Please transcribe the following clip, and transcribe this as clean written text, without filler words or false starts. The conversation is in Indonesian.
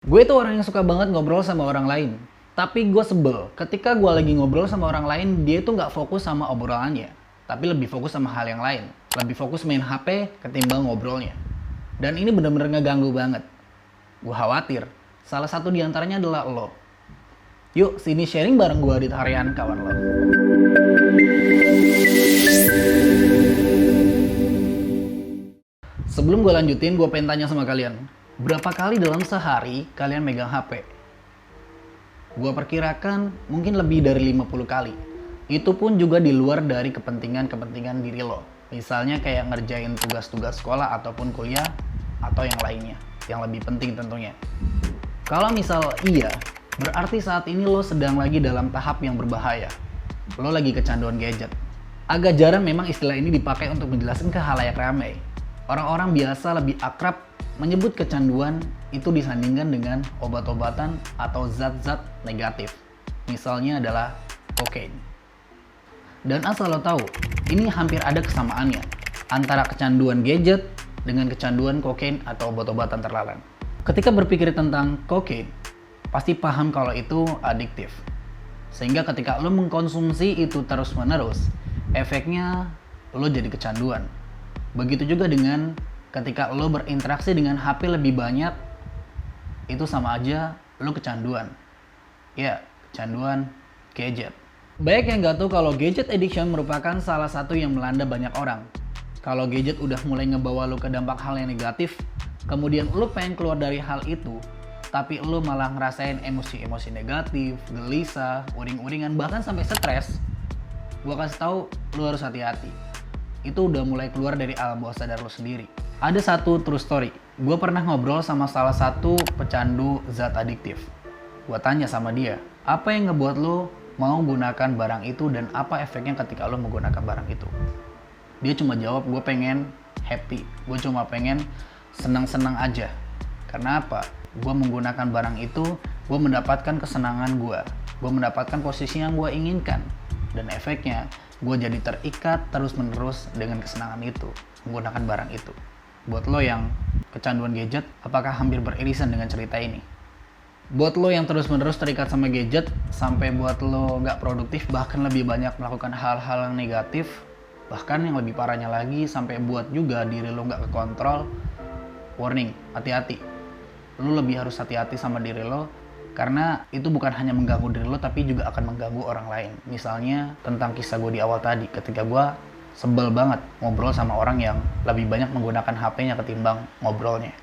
Gue tuh orang yang suka banget ngobrol sama orang lain. Tapi gue sebel ketika gue lagi ngobrol sama orang lain, dia tuh nggak fokus sama obrolannya. Tapi lebih fokus sama hal yang lain. Lebih fokus main HP ketimbang ngobrolnya. Dan ini bener-bener ngeganggu banget. Gue khawatir, salah satu diantaranya adalah lo. Yuk, sini sharing bareng gue di harian kawan lo. Sebelum gue lanjutin, gue pengen tanya sama kalian. Berapa kali dalam sehari kalian megang HP? Gua perkirakan mungkin lebih dari 50 kali. Itu pun juga di luar dari kepentingan-kepentingan diri lo. Misalnya kayak ngerjain tugas-tugas sekolah ataupun kuliah atau yang lainnya. Yang lebih penting tentunya. Kalau misal iya, berarti saat ini lo sedang lagi dalam tahap yang berbahaya. Lo lagi kecanduan gadget. Agak jarang memang istilah ini dipakai untuk menjelaskan ke khalayak ramai. Orang-orang biasa lebih akrab menyebut kecanduan itu disandingkan dengan obat-obatan atau zat-zat negatif. Misalnya adalah kokain. Dan asal lo tahu, ini hampir ada kesamaannya antara kecanduan gadget dengan kecanduan kokain atau obat-obatan terlarang. Ketika berpikir tentang kokain, pasti paham kalau itu adiktif. Sehingga ketika lo mengkonsumsi itu terus-menerus, efeknya lo jadi kecanduan. Begitu juga dengan ketika lo berinteraksi dengan HP lebih banyak, itu sama aja lo kecanduan. Ya, kecanduan gadget. Banyak yang gak tahu kalau gadget addiction merupakan salah satu yang melanda banyak orang. Kalau gadget udah mulai ngebawa lo ke dampak hal yang negatif, kemudian lo pengen keluar dari hal itu, tapi lo malah ngerasain emosi-emosi negatif, gelisah, uring-uringan, bahkan sampai stres, gua kasih tahu lo harus hati-hati. Itu udah mulai keluar dari alam bawah sadar lo sendiri. Ada satu true story. Gue pernah ngobrol sama salah satu pecandu zat adiktif. Gue tanya sama dia, apa yang ngebuat lo mau gunakan barang itu dan apa efeknya ketika lo menggunakan barang itu? Dia cuma jawab, gue pengen happy. Gue cuma pengen senang-senang aja. Karena apa? Gue menggunakan barang itu, gue mendapatkan kesenangan gue. Gue mendapatkan posisi yang gue inginkan. Dan efeknya, gue jadi terikat terus-menerus dengan kesenangan itu, menggunakan barang itu. Buat lo yang kecanduan gadget, apakah hampir beririsan dengan cerita ini? Buat lo yang terus-menerus terikat sama gadget, sampai buat lo nggak produktif, bahkan lebih banyak melakukan hal-hal yang negatif, bahkan yang lebih parahnya lagi, sampai buat juga diri lo nggak kekontrol, warning, hati-hati. Lo lebih harus hati-hati sama diri lo, karena itu bukan hanya mengganggu diri lo, tapi juga akan mengganggu orang lain. Misalnya tentang kisah gue di awal tadi, ketika gue sebel banget ngobrol sama orang yang lebih banyak menggunakan HP-nya ketimbang ngobrolnya.